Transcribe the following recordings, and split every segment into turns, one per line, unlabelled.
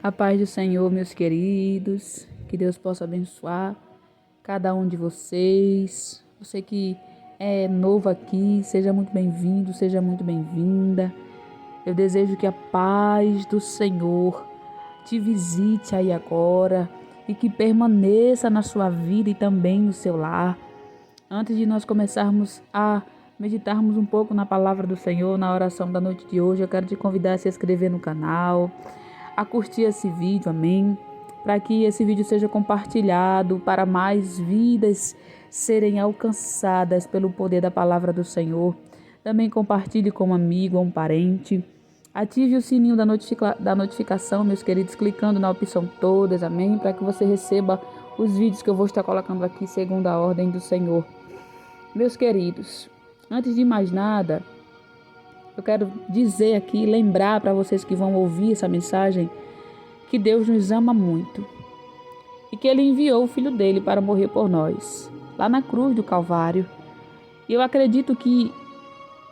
A paz do Senhor, meus queridos, que Deus possa abençoar cada um de vocês. Você que é novo aqui, seja muito bem-vindo, seja muito bem-vinda. Eu desejo que a paz do Senhor te visite aí agora e que permaneça na sua vida e também no seu lar. Antes de nós começarmos a meditarmos um pouco na palavra do Senhor, na oração da noite de hoje, eu quero te convidar a se inscrever no canal, a curtir esse vídeo, amém? Para que esse vídeo seja compartilhado para mais vidas serem alcançadas pelo poder da palavra do Senhor. Também compartilhe com um amigo ou um parente. Ative o sininho da notificação, meus queridos, clicando na opção todas, amém? Para que você receba os vídeos que eu vou estar colocando aqui segundo a ordem do Senhor. Meus queridos, antes de mais nada, eu quero dizer aqui, lembrar para vocês que vão ouvir essa mensagem, que Deus nos ama muito e que Ele enviou o Filho dele para morrer por nós, lá na cruz do Calvário. E eu acredito que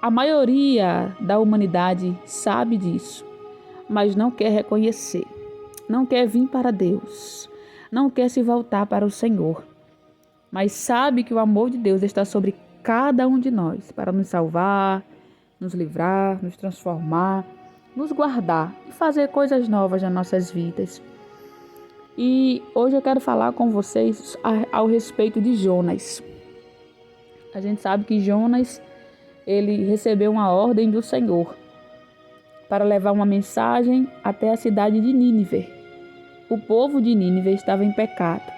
a maioria da humanidade sabe disso, mas não quer reconhecer, não quer vir para Deus, não quer se voltar para o Senhor, mas sabe que o amor de Deus está sobre cada um de nós para nos salvar, nos livrar, nos transformar, nos guardar e fazer coisas novas nas nossas vidas. E hoje eu quero falar com vocês ao respeito de Jonas. A gente sabe que Jonas, ele recebeu uma ordem do Senhor para levar uma mensagem até a cidade de Nínive. O povo de Nínive estava em pecado.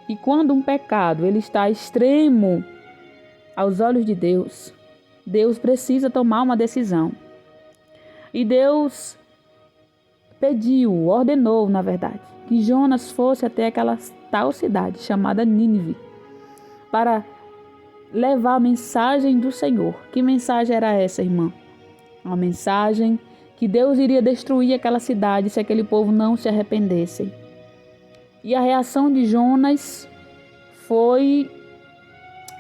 E quando um pecado ele está extremo aos olhos de Deus, Deus precisa tomar uma decisão. E Deus ordenou, na verdade, que Jonas fosse até aquela tal cidade chamada Nínive para levar a mensagem do Senhor. Que mensagem era essa, irmã? Uma mensagem que Deus iria destruir aquela cidade se aquele povo não se arrependesse. E a reação de Jonas foi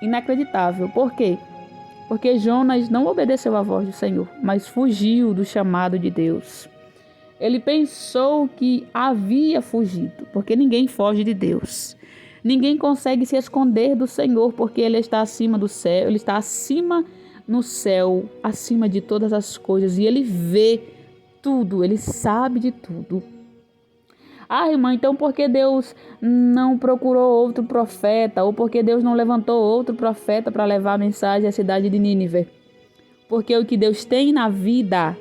inacreditável. Por quê? Porque Jonas não obedeceu à voz do Senhor, mas fugiu do chamado de Deus. Ele pensou que havia fugido, porque ninguém foge de Deus. Ninguém consegue se esconder do Senhor, porque Ele está acima do céu, Ele está acima no céu, acima de todas as coisas, e Ele vê tudo, Ele sabe de tudo. Ah, irmã, então por que Deus não procurou outro profeta? Ou por que Deus não levantou outro profeta para levar a mensagem à cidade de Nínive? Porque o que Deus tem na vida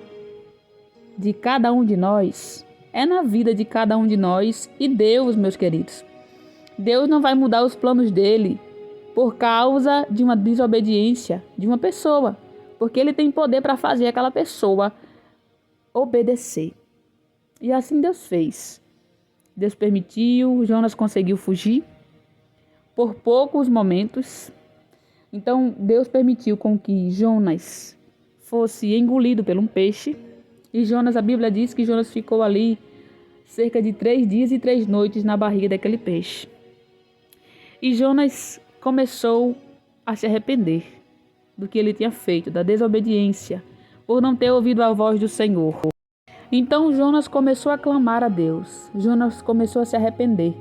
de cada um de nós é na vida de cada um de nós. E Deus, meus queridos, Deus não vai mudar os planos dele por causa de uma desobediência de uma pessoa, porque Ele tem poder para fazer aquela pessoa obedecer. E assim Deus fez. Deus permitiu, Jonas conseguiu fugir por poucos momentos. Então Deus permitiu com que Jonas fosse engolido por um peixe. E Jonas, a Bíblia diz que Jonas ficou ali cerca de 3 dias e 3 noites na barriga daquele peixe. E Jonas começou a se arrepender do que ele tinha feito, da desobediência, por não ter ouvido a voz do Senhor. Então Jonas começou a clamar a Deus. Jonas começou a se arrepender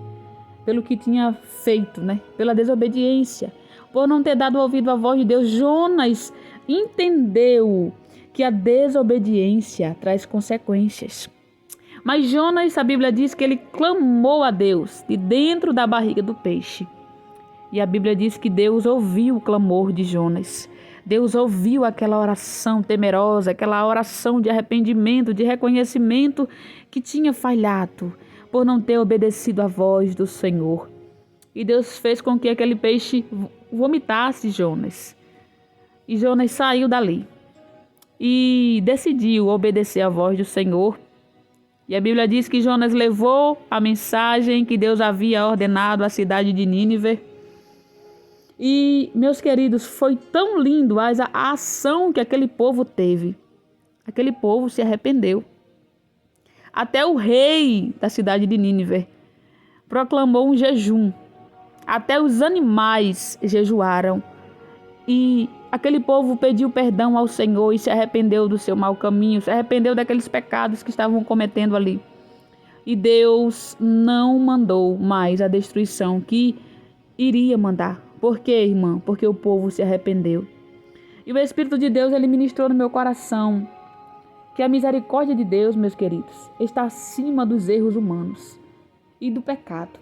pelo que tinha feito, pela desobediência, por não ter dado ouvido à voz de Deus. Jonas entendeu que a desobediência traz consequências. Mas Jonas, a Bíblia diz que ele clamou a Deus de dentro da barriga do peixe. E a Bíblia diz que Deus ouviu o clamor de Jonas. Deus ouviu aquela oração temerosa, aquela oração de arrependimento, de reconhecimento que tinha falhado por não ter obedecido à voz do Senhor. E Deus fez com que aquele peixe vomitasse Jonas. E Jonas saiu dali e decidiu obedecer à voz do Senhor. E a Bíblia diz que Jonas levou a mensagem que Deus havia ordenado à cidade de Nínive. E, meus queridos, foi tão lindo a ação que aquele povo teve. Aquele povo se arrependeu. Até o rei da cidade de Nínive proclamou um jejum. Até os animais jejuaram. E aquele povo pediu perdão ao Senhor e se arrependeu do seu mau caminho, se arrependeu daqueles pecados que estavam cometendo ali. E Deus não mandou mais a destruição que iria mandar. Por quê, irmã? Porque o povo se arrependeu. E o Espírito de Deus, ele ministrou no meu coração que a misericórdia de Deus, meus queridos, está acima dos erros humanos e do pecado.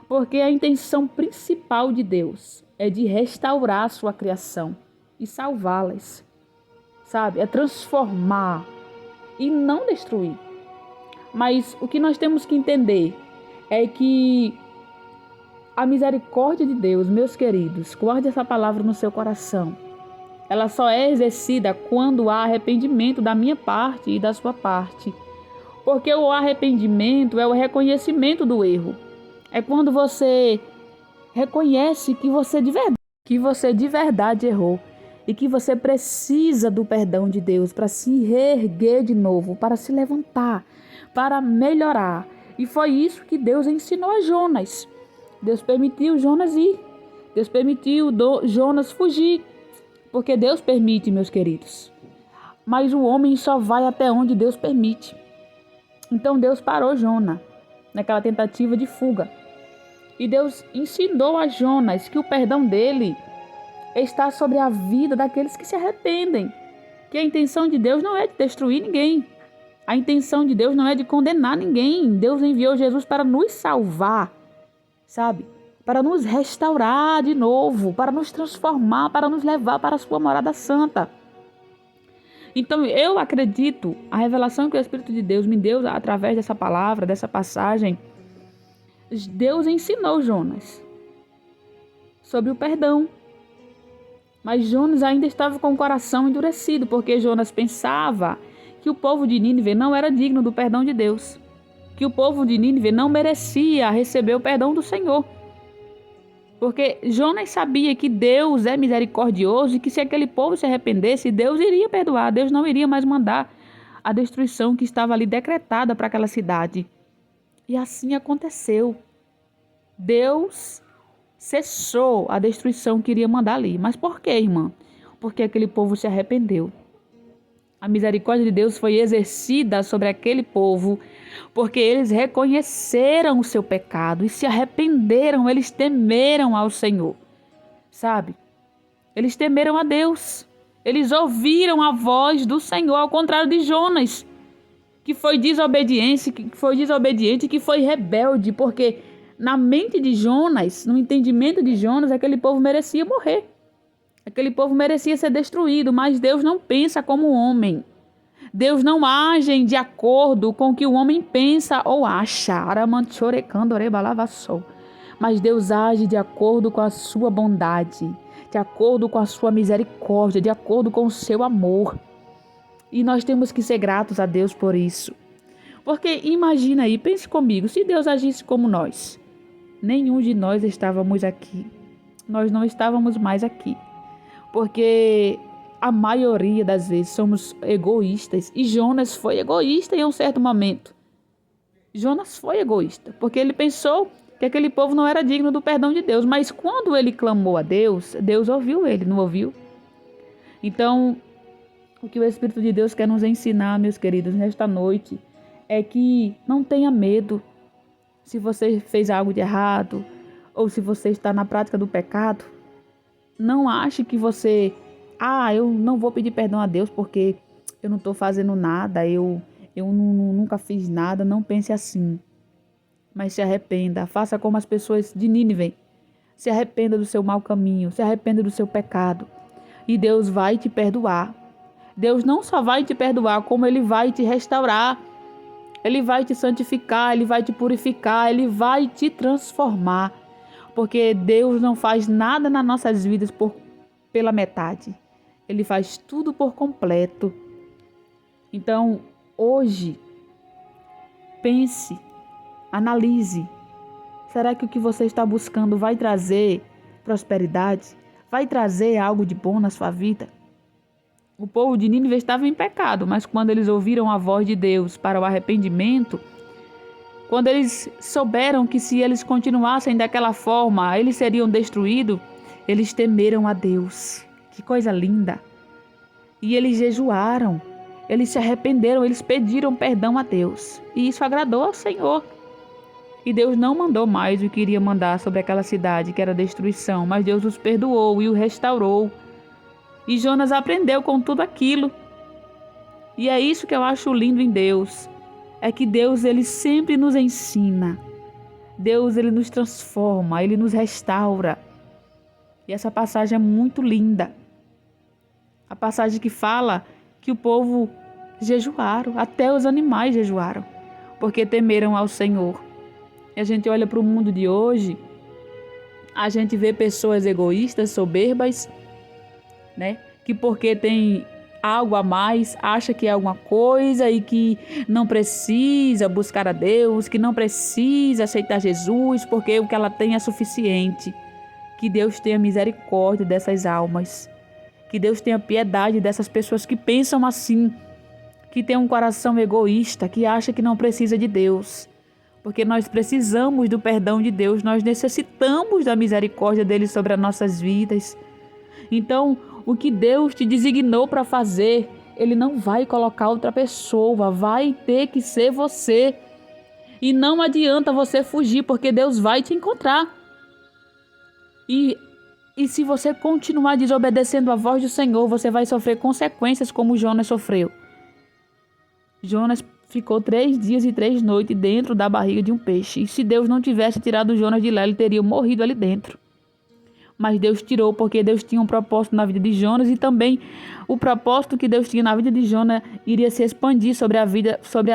Porque a intenção principal de Deus é de restaurar a sua criação e salvá-las, sabe? É transformar e não destruir. Mas o que nós temos que entender é que a misericórdia de Deus, meus queridos, guarde essa palavra no seu coração. Ela só é exercida quando há arrependimento da minha parte e da sua parte. Porque o arrependimento é o reconhecimento do erro. É quando você reconhece que você de verdade errou e que você precisa do perdão de Deus para se reerguer de novo, para se levantar, para melhorar. E foi isso que Deus ensinou a Jonas. Deus permitiu Jonas ir. Deus permitiu Jonas fugir. Porque Deus permite, meus queridos. Mas o homem só vai até onde Deus permite. Então Deus parou Jonas naquela tentativa de fuga. E Deus ensinou a Jonas que o perdão dele está sobre a vida daqueles que se arrependem. Que a intenção de Deus não é de destruir ninguém. A intenção de Deus não é de condenar ninguém. Deus enviou Jesus para nos salvar, sabe? Para nos restaurar de novo, para nos transformar, para nos levar para a sua morada santa. Então eu acredito, a revelação que o Espírito de Deus me deu através dessa palavra, dessa passagem, Deus ensinou Jonas sobre o perdão. Mas Jonas ainda estava com o coração endurecido, porque Jonas pensava que o povo de Nínive não era digno do perdão de Deus, que o povo de Nínive não merecia receber o perdão do Senhor. Porque Jonas sabia que Deus é misericordioso e que se aquele povo se arrependesse, Deus iria perdoar, Deus não iria mais mandar a destruição que estava ali decretada para aquela cidade. E assim aconteceu. Deus cessou a destruição que iria mandar ali. Mas por quê, irmã? Porque aquele povo se arrependeu. A misericórdia de Deus foi exercida sobre aquele povo porque eles reconheceram o seu pecado e se arrependeram, eles temeram ao Senhor, sabe? Eles temeram a Deus, eles ouviram a voz do Senhor, ao contrário de Jonas, que foi desobediente, que foi rebelde, porque na mente de Jonas, no entendimento de Jonas, aquele povo merecia morrer. Aquele povo merecia ser destruído, mas Deus não pensa como o homem. Deus não age de acordo com o que o homem pensa ou acha. Mas Deus age de acordo com a sua bondade, de acordo com a sua misericórdia, de acordo com o seu amor. E nós temos que ser gratos a Deus por isso. Porque imagina aí, pense comigo, se Deus agisse como nós, nenhum de nós estávamos aqui. Nós não estávamos mais aqui. Porque a maioria das vezes somos egoístas. E Jonas foi egoísta em um certo momento. Jonas foi egoísta, porque ele pensou que aquele povo não era digno do perdão de Deus. Mas quando ele clamou a Deus, Deus ouviu ele, não ouviu? Então, o que o Espírito de Deus quer nos ensinar, meus queridos, nesta noite, é que não tenha medo se você fez algo de errado ou se você está na prática do pecado. Não ache que você, eu não vou pedir perdão a Deus porque eu não estou fazendo nada, eu nunca fiz nada. Não pense assim. Mas se arrependa, faça como as pessoas de Nínive. Se arrependa do seu mau caminho, se arrependa do seu pecado. E Deus vai te perdoar. Deus não só vai te perdoar, como Ele vai te restaurar. Ele vai te santificar, Ele vai te purificar, Ele vai te transformar. Porque Deus não faz nada nas nossas vidas pela metade. Ele faz tudo por completo. Então, hoje, pense, analise. Será que o que você está buscando vai trazer prosperidade? Vai trazer algo de bom na sua vida? O povo de Nínive estava em pecado, mas quando eles ouviram a voz de Deus para o arrependimento, quando eles souberam que se eles continuassem daquela forma, eles seriam destruídos, eles temeram a Deus. Que coisa linda! E eles jejuaram, eles se arrependeram, eles pediram perdão a Deus. E isso agradou ao Senhor. E Deus não mandou mais o que iria mandar sobre aquela cidade, que era destruição, mas Deus os perdoou e o restaurou. E Jonas aprendeu com tudo aquilo. E é isso que eu acho lindo em Deus. É que Deus, ele sempre nos ensina. Deus, ele nos transforma, ele nos restaura. E essa passagem é muito linda. A passagem que fala que o povo jejuaram, até os animais jejuaram, porque temeram ao Senhor. E a gente olha para o mundo de hoje, a gente vê pessoas egoístas, soberbas, né? Que porque tem algo a mais, acha que é alguma coisa e que não precisa buscar a Deus, que não precisa aceitar Jesus, porque o que ela tem é suficiente. Que Deus tenha misericórdia dessas almas. Que Deus tenha piedade dessas pessoas que pensam assim, que tem um coração egoísta, que acha que não precisa de Deus. Porque nós precisamos do perdão de Deus, nós necessitamos da misericórdia dele sobre as nossas vidas. Então, o que Deus te designou para fazer, ele não vai colocar outra pessoa, vai ter que ser você. E não adianta você fugir, porque Deus vai te encontrar. E se você continuar desobedecendo a voz do Senhor, você vai sofrer consequências como Jonas sofreu. Jonas ficou 3 dias e 3 noites dentro da barriga de um peixe. E se Deus não tivesse tirado Jonas de lá, ele teria morrido ali dentro. Mas Deus tirou, porque Deus tinha um propósito na vida de Jonas, e também o propósito que Deus tinha na vida de Jonas iria se expandir sobre a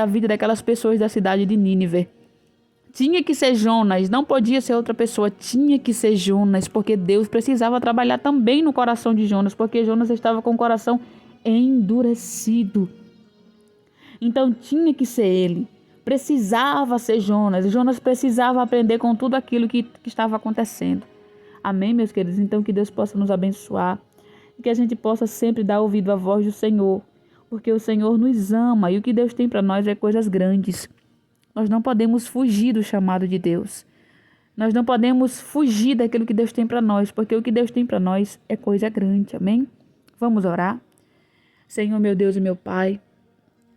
vida daquelas pessoas da cidade de Nínive. Tinha que ser Jonas, não podia ser outra pessoa, tinha que ser Jonas, porque Deus precisava trabalhar também no coração de Jonas, porque Jonas estava com o coração endurecido. Então tinha que ser ele, precisava ser Jonas. Jonas precisava aprender com tudo aquilo que estava acontecendo. Amém, meus queridos? Então que Deus possa nos abençoar e que a gente possa sempre dar ouvido à voz do Senhor, porque o Senhor nos ama e o que Deus tem para nós é coisas grandes. Nós não podemos fugir do chamado de Deus. Nós não podemos fugir daquilo que Deus tem para nós, porque o que Deus tem para nós é coisa grande. Amém? Vamos orar? Senhor, meu Deus e meu Pai,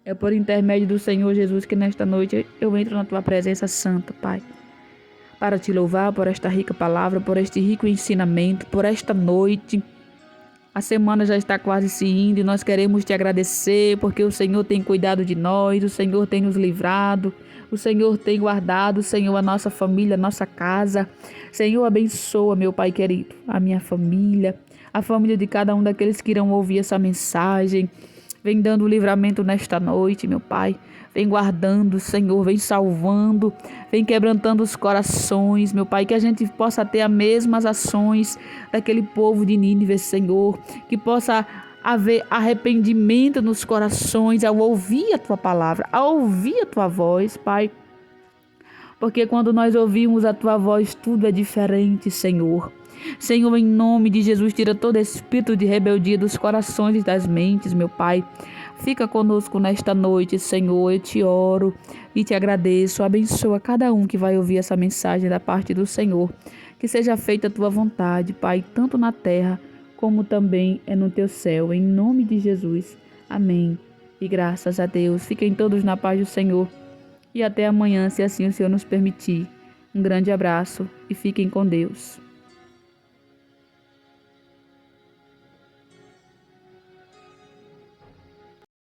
é por intermédio do Senhor Jesus que nesta noite eu entro na Tua presença santa, Pai, para Te louvar por esta rica palavra, por este rico ensinamento, por esta noite. A semana já está quase se indo e nós queremos Te agradecer, porque o Senhor tem cuidado de nós, o Senhor tem nos livrado, o Senhor tem guardado, Senhor, a nossa família, a nossa casa. Senhor, abençoa, meu Pai querido, a minha família, a família de cada um daqueles que irão ouvir essa mensagem. Vem dando livramento nesta noite, meu Pai. Vem guardando, Senhor, vem salvando, vem quebrantando os corações, meu Pai, que a gente possa ter as mesmas ações daquele povo de Nínive, Senhor, que possa haver arrependimento nos corações ao ouvir a Tua palavra, ao ouvir a Tua voz, Pai, porque quando nós ouvimos a Tua voz, tudo é diferente, Senhor. Senhor, em nome de Jesus, tira todo espírito de rebeldia dos corações e das mentes, meu Pai. Fica conosco nesta noite, Senhor. Eu Te oro e Te agradeço. Abençoa cada um que vai ouvir essa mensagem da parte do Senhor. Que seja feita a Tua vontade, Pai, tanto na terra como também é no Teu céu. Em nome de Jesus. Amém. E graças a Deus. Fiquem todos na paz do Senhor. E até amanhã, se assim o Senhor nos permitir. Um grande abraço e fiquem com Deus.